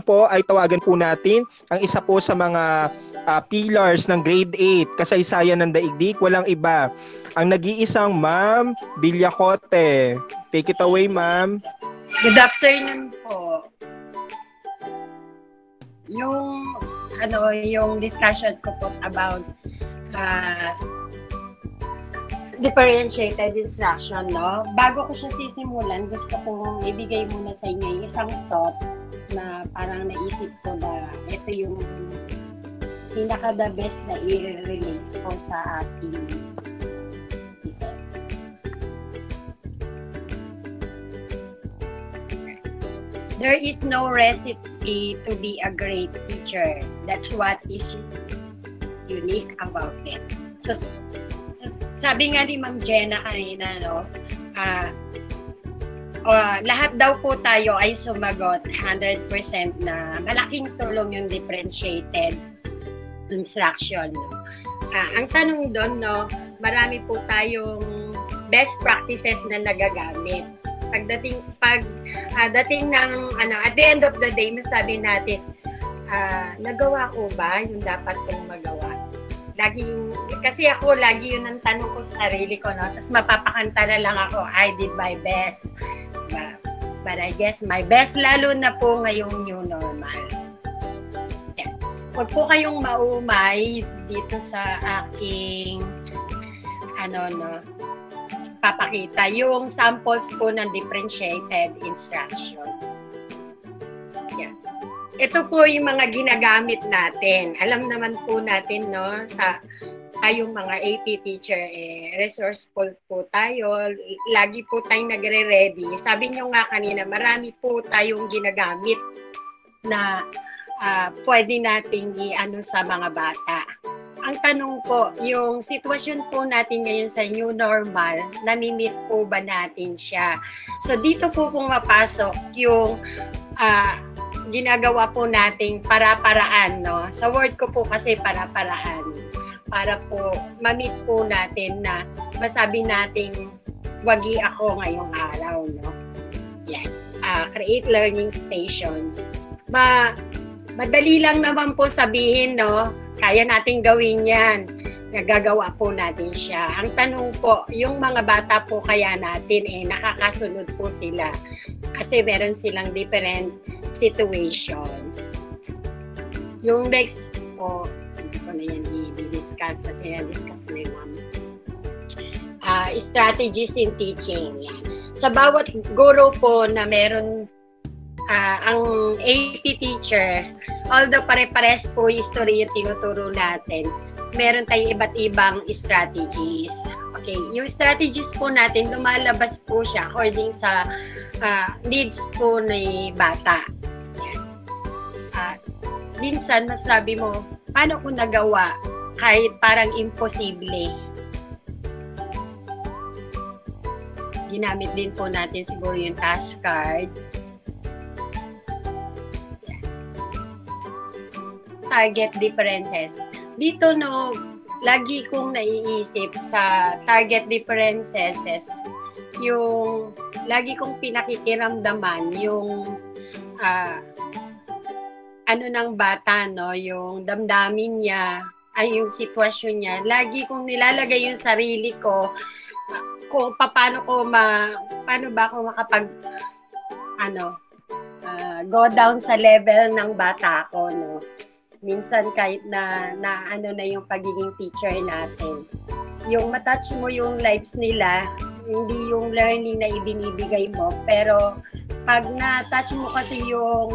po ay tawagan po natin ang isa po sa mga pillars ng grade 8, kasaysayan ng daigdig, walang iba, ang nag-iisang Ma'am Villacote. Take it away, Ma'am. Good afternoon po. Yung discussion ko po about differentiated instruction, no? Bago ko siya sisimulan, gusto kong ibigay muna sa inyo yung isang thought na parang naisip ko na ito yung pinaka-the best na i-relate ko sa ating There is no recipe to be a great teacher. That's what is unique about it. So sabi nga ni Ma'am Jenna kanina, no, lahat daw po tayo ay sumagot 100% na malaking tulong yung differentiated instruction. No? Ang tanong doon, no, marami po tayong best practices na nagagamit. Dating ng at the end of the day, masabi natin, nagawa ko ba yung dapat kong magawa? Kasi ako, lagi yun ang tanong ko sa sarili ko, no? Tapos mapapakanta na lang ako, I did my best. But I guess my best, lalo na po ngayong new normal. Yeah. Huwag po kayong maumay dito sa aking, papakita yung samples po ng differentiated instruction. Yeah. Ito po yung mga ginagamit natin. Alam naman po natin, no, sa tayong mga AP teacher, resourceful po tayo. Lagi po tayong nagre-ready. Sabi nyo nga kanina, marami po tayong ginagamit na pwede nating i-ano sa mga bata. Ang tanong po, yung sitwasyon po natin ngayon sa new normal, nami-meet po ba natin siya? So dito po pumapasok yung ginagawa po nating para-paraan, no? Sa word ko po kasi para-paraan. Para po ma-meet po natin na masabi nating wagi ako ngayong araw, no? Yan. Create learning station. Madali lang naman po sabihin, no? Kaya nating gawin yan. Nagagawa po natin siya. Ang tanong po, yung mga bata po kaya natin, nakakasunod po sila. Kasi meron silang different situation. Yung next po, hindi ko na yan i-discuss kasi na-discuss na yung strategies in teaching. Yan. Sa bawat guro po na meron ang AP teacher, although pare-pares po history yung tinuturo natin, meron tayong iba't ibang strategies. Okay, yung strategies po natin, lumalabas po siya according sa needs po ni bata. Minsan, masabi mo, paano ko nagawa kahit parang imposible? Ginamit din po natin siguro yung task card. Target differences. Dito, no, lagi kong naiisip sa target differences, yung lagi kong pinakikiramdaman yung ng bata, no, yung damdamin niya, ay yung sitwasyon niya. Lagi kong nilalagay yung sarili ko kung paano ba ako makapag go down sa level ng bata ko, no. Minsan kahit na yung pagiging teacher natin, yung matouch mo yung lives nila, hindi yung learning na ibinibigay mo, pero pag na-touch mo kasi yung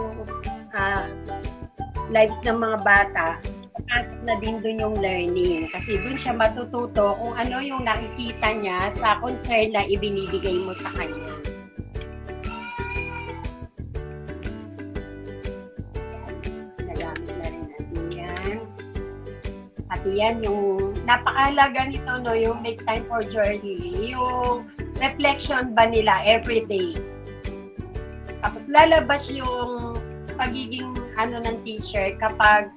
lives ng mga bata, at na din dun yung learning, kasi dun siya matututo kung ano yung nakikita niya sa concern na ibinibigay mo sa kanya. Yan, yung napakahalaga nito, no, yung make time for journey, yung reflection ba nila every day. Tapos lalabas yung pagiging ng teacher kapag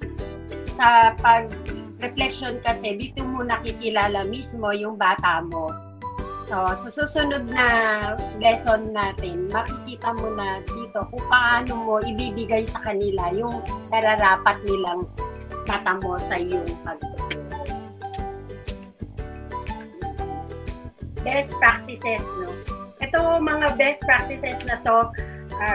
sa pag-reflection kasi dito mo nakikilala mismo yung bata mo. So, sa susunod na lesson natin, makikita mo na dito kung paano mo ibibigay sa kanila yung nararapat nilang matamo sa iyong pagtuturo. Best practices, no? Ito, mga best practices na to,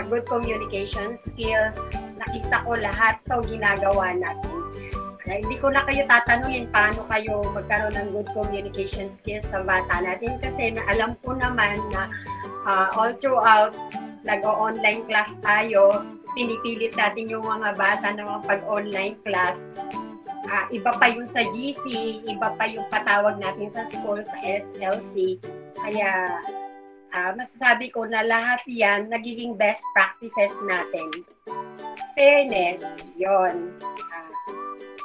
good communication skills, nakita ko lahat to ginagawa natin. Hindi ko na kayo tatanungin paano kayo magkaroon ng good communication skills sa bata natin kasi alam ko naman na all throughout nag-online class tayo, pinipilit natin yung mga bata na pag-online class. Iba pa yung sa GC, iba pa yung patawag natin sa school, sa SLC. Kaya masasabi ko na lahat yan nagiging best practices natin. Fairness, yon.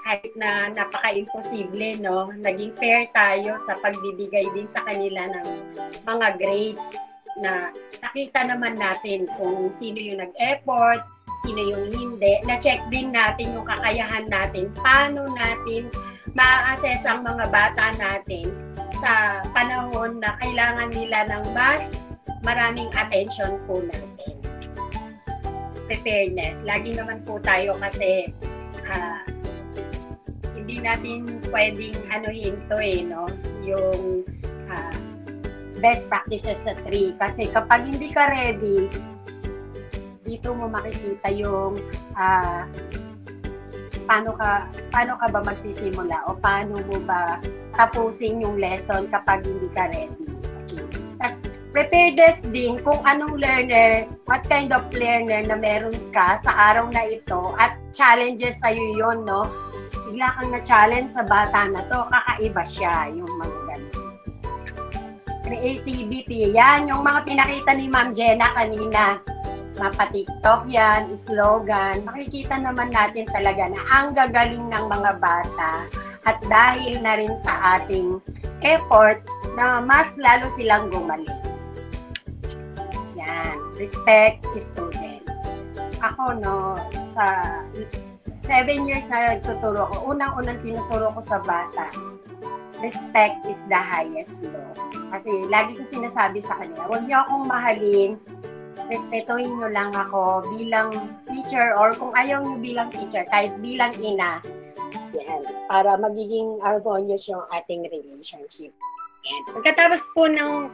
Kahit na napaka-imposible, no? Naging fair tayo sa pagbibigay din sa kanila ng mga grades na nakita naman natin kung sino yung nag-effort, sino yung hindi. Na-check din natin yung kakayahan natin, paano natin ma-assess ang mga bata natin sa panahon na kailangan nila ng mas maraming attention po natin. Preparedness. Lagi naman po tayo kasi hindi natin pwedeng anuhin to no? Yung best practices sa 3. Kasi kapag hindi ka ready, dito mo makikita yung paano ka ba magsisimula o paano mo ba tapusin yung lesson kapag hindi ka ready. Okay. Tapos, preparedness din kung anong learner, what kind of learner na meron ka sa araw na ito at challenges sa'yo yun, no? Bigla kang na-challenge sa bata na to, kakaiba siya, yung mga ganun. Creativity, yan, yung mga pinakita ni Ma'am Jenna kanina, mapa-TikTok yan, slogan, makikita naman natin talaga na ang gagaling ng mga bata at dahil na rin sa ating effort na mas lalo silang gumaling. Yan, respect students. Ako, no, sa 7 years na nagtuturo ko, unang-unang tinuturo ko sa bata, respect is the highest law. Kasi lagi ko sinasabi sa kanila, huwag niyo akong mahalin, respetuhin niyo lang ako bilang teacher or kung ayaw niyo bilang teacher, kahit bilang ina, yan, para magiging harmonious yung ating relationship. Yan. Pagkatapos po ng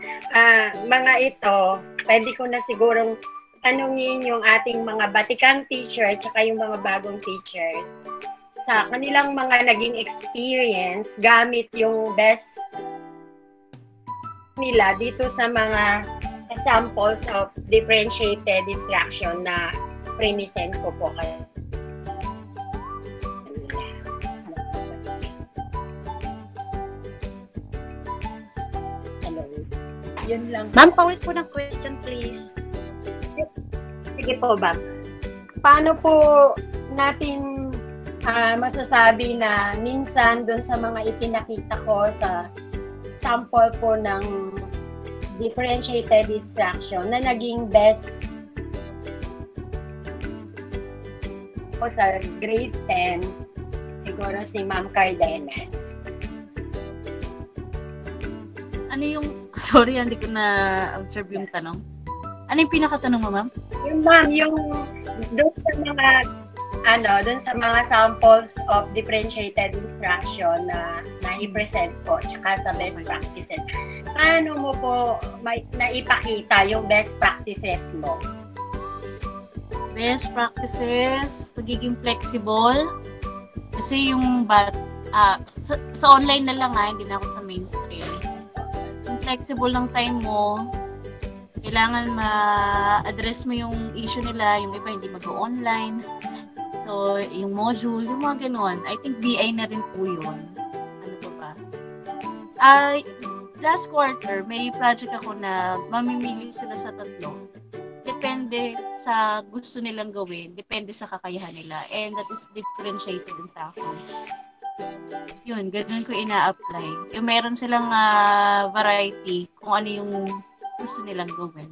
mga ito, pwede ko na sigurong tanungin yung ating mga batikang teacher at saka yung mga bagong teacher sa kanilang mga naging experience gamit yung best nila dito sa mga samples of differentiated instruction na present ko po kayo. Hello. Yun lang. Ma'am, paulit po ng question, please. Sige po, Bob. Paano po natin masasabi na minsan doon sa mga ipinakita ko sa sample po ng differentiated instruction na naging best po sa grade 10, siguro si Ma'am Cardenas. Ano yung, sorry, hindi ko na-observe yung tanong. Ano yung pinakatanong mo, ma'am? Yung ma'am, yung doon sa mga doon sa mga samples of differentiated instruction na i-present po tsaka sa best practices. Paano mo po naipakita yung best practices mo? Best practices, pagiging flexible. Kasi yung sa online na lang hindi na ako sa mainstream. Yung flexible ng time mo, kailangan ma-address mo yung issue nila, yung iba hindi mag-online. So, yung module, yung mga ganun. I think BI na rin po yun. Ano pa ba? Last quarter, may project ako na mamimili sila sa 3. Depende sa gusto nilang gawin. Depende sa kakayahan nila. And that is differentiated din sa akin. Yun, ganun ko ina-apply. Yung meron silang variety kung ano yung gusto nilang gawin.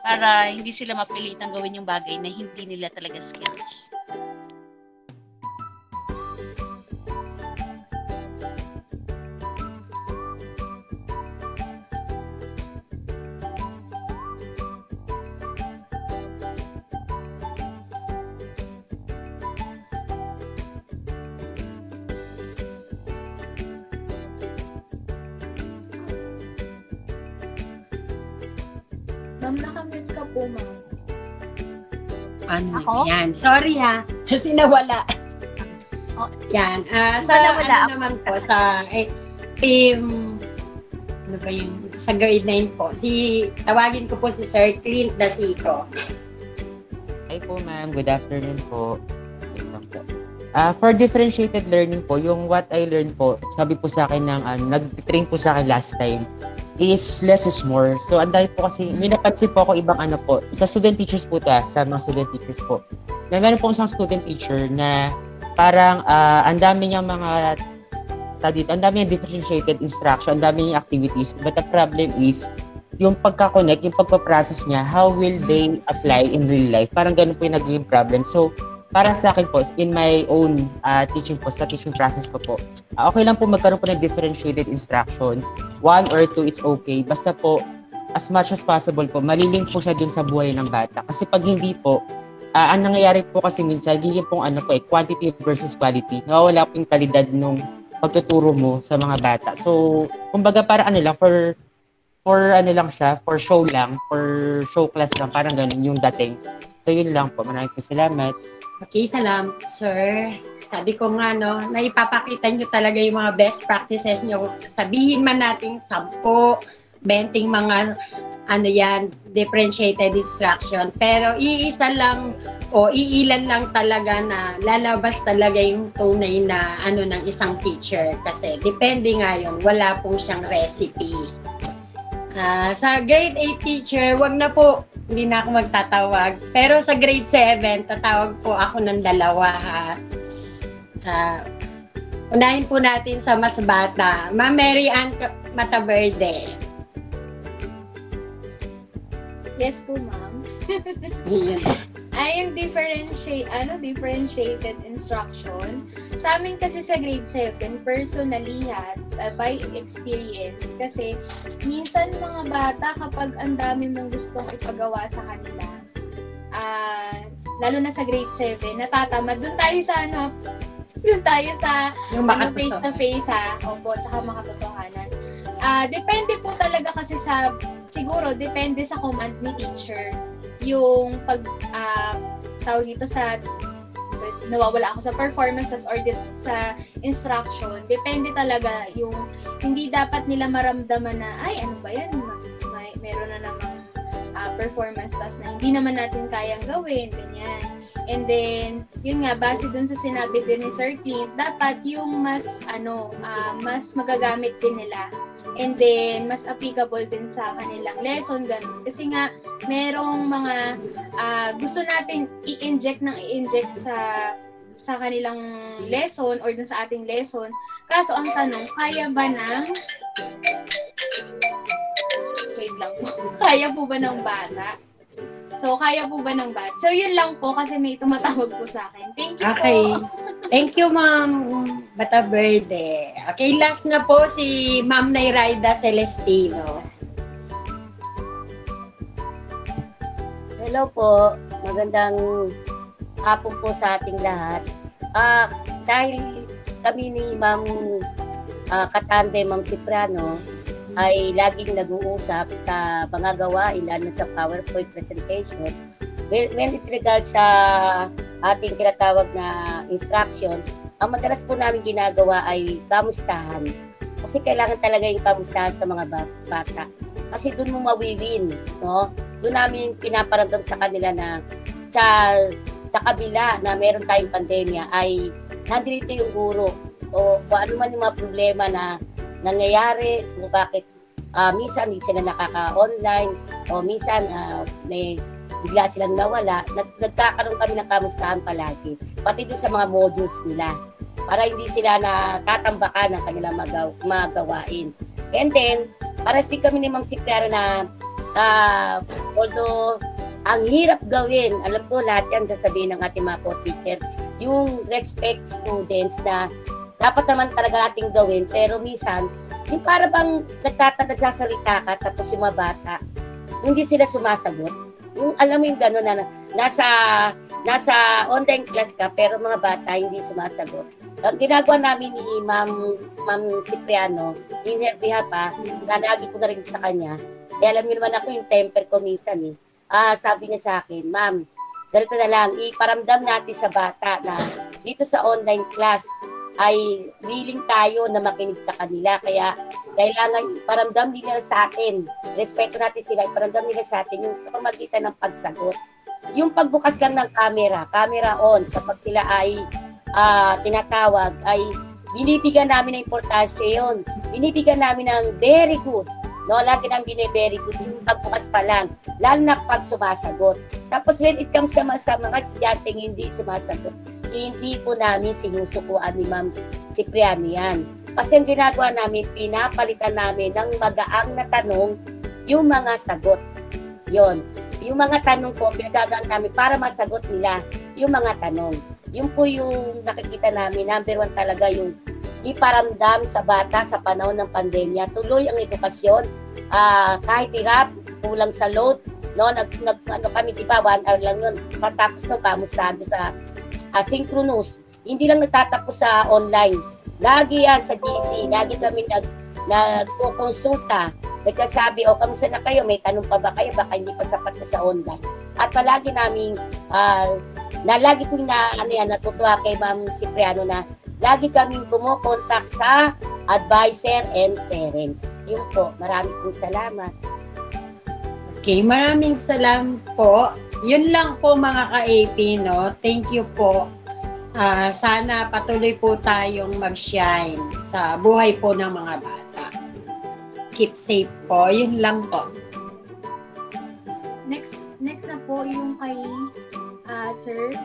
Para hindi sila mapilitang gawin yung bagay na hindi nila talaga skills. Ma'am, nakamute ka po, ma'am. Ano? Ako? Yan. Sorry ha. Kasi nawala. Oh. Yan. Wala Ano ako. naman po, sa team, ano ba yun? Sa grade 9 po. Tawagin ko po si Sir Clint Dasico. Hi po ma'am, good afternoon po. Yun lang po. For differentiated learning po, yung what I learned po, sabi po sa akin ng nag-train po sa akin last time, is less is more. So, ang dahil po kasi, may napansin po ako ibang ano po, sa student teachers po sa mga student teachers po, na meron po isang student teacher na parang ang dami niyang mga ang dami niyang differentiated instruction, ang dami niyang activities, but the problem is, yung pagka-connect, yung pagpa-process niya, how will they apply in real life? Parang ganun po yung naging problem. So, para sa akin po, in my own teaching po, sa teaching process ko po, okay lang po magkaroon po ng differentiated instruction. 1 or 2, it's okay. Basta po, as much as possible po, malilink po siya dun sa buhay ng bata. Kasi pag hindi po, ang nangyayari po kasi minsan, giging pong quantity versus quality. Nawawala po yung kalidad nung pagtuturo mo sa mga bata. So, kumbaga para for lang siya, for show class lang, parang ganun yung dating. So, yun lang po. Maraming po salamat. Okay, salamat, sir. Sabi ko nga, no, na ipapakita nyo talaga yung mga best practices nyo. Sabihin man natin 10, 20 mga differentiated instruction. Pero iisa lang o iilan lang talaga na lalabas talaga yung tunay na ng isang teacher. Kasi depende nga yun, wala pong siyang recipe. Sa grade 8 teacher, wag na po, hindi na ako magtatawag. Pero sa grade 7, tatawag po ako ng 2 ha. Unahin po natin sa mas bata. Ma'am Mary Ann Mataverde. Yes po, ma'am. Yung differentiated instruction. Sa amin kasi sa grade 7, personally by experience, kasi minsan mga bata kapag ang dami mong gustong ipagawa sa kanila, lalo na sa grade 7, natatamad. Doon tayo sa Yung face to face opo, tsaka makatotohanan. Depende po talaga kasi siguro depende sa command ni teacher yung tawag dito sa nawawala ako sa performances or sa instruction. Depende talaga yung hindi dapat nila maramdaman na ano ba yan, meron na namang performance task na hindi naman natin kayang gawin, ganyan. And then, yun nga, base dun sa sinabi din ni Sir Clint, dapat yung mas magagamit din nila. And then, mas applicable din sa kanilang lesson, ganun. Kasi nga, merong mga gusto natin i-inject sa kanilang lesson or dun sa ating lesson. Kaso, ang tanong, kaya ba ng wait lang po. Kaya po ba ng bata? So, kaya po ba ng bata? So, yun lang po kasi may tumatawag po sa akin. Thank you Okay. po. Thank you, Ma'am Bata Verde. Okay, last na po si Ma'am Nairaida Celestino. Hello po. Magandang hapon po sa ating lahat. Dahil kami ni Ma'am Katande, Ma'am Cipriano, ay laging nag-uusap sa mga gawain, lalo sa PowerPoint presentation. When it regards sa ating tinatawag na instruction, ang madalas po namin ginagawa ay kamustahan. Kasi kailangan talaga yung kamustahan sa mga bata. Kasi doon mo mawiwin, no? Doon namin pinaparamdam sa kanila na sa kabila na meron tayong pandemya ay nandito yung guro o ano man yung mga problema na nangyayari, kung bakit minsan hindi sila nakaka-online o minsan may bigla silang nawala, nagkakaroon kami ng kamustahan palagi. Pati doon sa mga modules nila para hindi sila natatambakan ng kanilang magawain. And then, para din kami ni Ma'am Cipriano na although ang hirap gawin, alam ko lahat yan sasabihin ng ating mga co-teacher, yung respect students na dapat naman talaga ating gawin, pero minsan, yung para bang nagsasalita ka, tapos yung mga bata, hindi sila sumasagot. Yung alam mo yung gano'n na nasa online class ka, pero mga bata hindi sumasagot. Ang ginagawa namin ni Ma'am Cipriano, in her behalf na lagi ko na rin sa kanya, alam niyo naman ako yung temper ko minsan eh. Sabi niya sa akin, ma'am, ganito na lang, iparamdam natin sa bata na dito sa online class ay willing tayo na makinig sa kanila. Kaya kailangan iparamdam nila sa atin. Respeto natin sila, iparamdam nila sa atin yung sa pamagitan ng pagsagot. Yung pagbukas lang ng camera on, kapag sila ay tinatawag, ay binibigyan namin ng importansya yun. Binibigyan namin ng very good. No, lagi nang very good yung pagbukas pa lang, lalo na pag sumasagot. Tapos when it comes naman sa mga estudyanteng hindi sumasagot, hindi po namin sinusukuan ni Ma'am Cipriano yan. Kasi ang ginagawa namin, pinapalitan namin ng magaang na tanong yung mga sagot. Yon. Yung mga tanong po, pinagagaan namin para masagot nila yung mga tanong. Yun po yung nakikita namin, number 1 talaga yung iparamdam sa bata sa panahon ng pandemya. Tuloy ang edukasyon, kahit hirap, kulang sa load, no, kami, di ba, 1 hour lang yun. Patapos nung kamustahan sa asynchronous. Hindi lang nagtatapos sa online. Lagi yan sa GC, lagi kami nagkukonsulta. Nagkasabi, kamusta na kayo? May tanong pa ba kayo? Baka hindi pa sapat na sa online. At palagi namin, lagi kong natutuwa kay Ma'am Cipriano na lagi kaming kumukontak sa advisor and parents. Yun po, maraming pong salamat. Okay, maraming salamat po. Yun lang po mga ka-AP, no? Thank you po. Sana patuloy po tayong mag-shine sa buhay po ng mga bata. Keep safe po. Yun lang po. Next na po yung kay Sir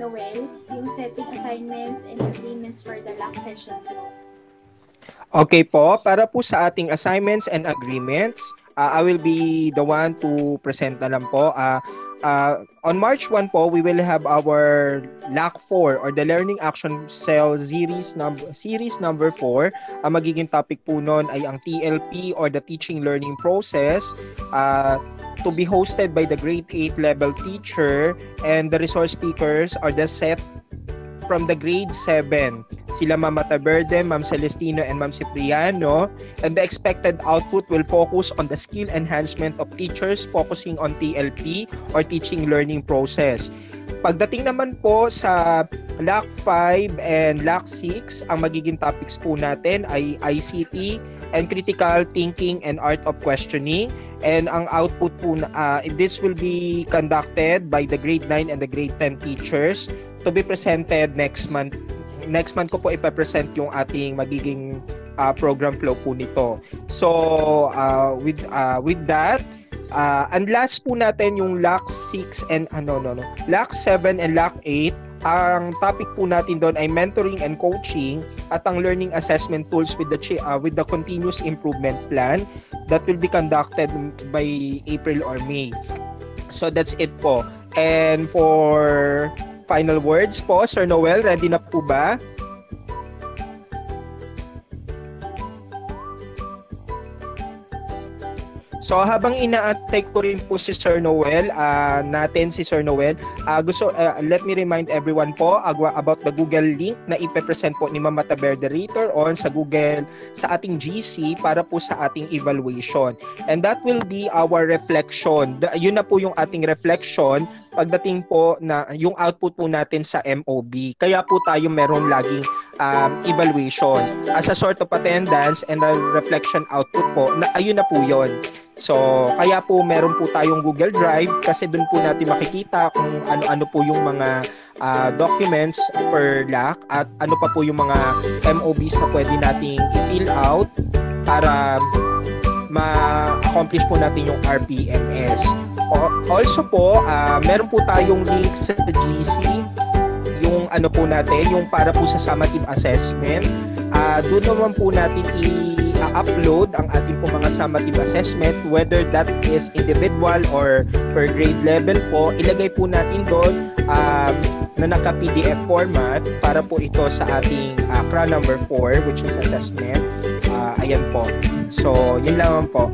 Noel, yung setting assignments and agreements for the LAC session. Okay po, para po sa ating assignments and agreements, I will be the one to present na lang po. On March 1 po, we will have our LAC 4 or the Learning Action Cell series number 4. Ang magiging topic po nun ay ang TLP or the Teaching Learning Process, to be hosted by the grade 8 level teacher, and the resource speakers are the set from the grade 7. Sila Ma'am Mataverde, Ma'am Celestino, and Ma'am Cipriano. And the expected output will focus on the skill enhancement of teachers focusing on TLP or teaching learning process. Pagdating naman po sa LAC 5 and LAC 6, ang magiging topics po natin ay ICT and critical thinking and art of questioning. And ang output po, this will be conducted by the grade 9 and the grade 10 teachers to be presented next month. Next month ko po ipapresent yung ating magiging program flow po nito. So, with that, and last po natin yung LAC 6 and LAC 7 and LAC 8. Ang topic po natin doon ay mentoring and coaching at ang learning assessment tools with the continuous improvement plan that will be conducted by April or May. So that's it po. And for final words po, Sir Noel, ready na po ba? So habang ina-take ko rin po si Sir Noel, let me remind everyone po about the Google link na ipe-present po ni Ma'am Mataverde later on sa Google, sa ating GC para po sa ating evaluation. And that will be our reflection. Yun na po yung ating reflection pagdating po na yung output po natin sa MOB. Kaya po tayo meron laging evaluation as a sort of attendance and a reflection output po. Ayun na po yun. So, kaya po meron po tayong Google Drive kasi doon po natin makikita kung ano-ano po yung mga documents per LAC at ano pa po yung mga MOBs na pwede nating i-fill out para ma-accomplish po natin yung RPMS. Also po, meron po tayong link sa GC, yung ano po natin, yung para po sa summative assessment. Doon naman po natin i-upload ang ating po mga summative assessment, whether that is individual or per grade level po. Ilagay po natin doon na naka-PDF format para po ito sa ating CRA number 4, which is assessment. Ayan po. So, yun lang po.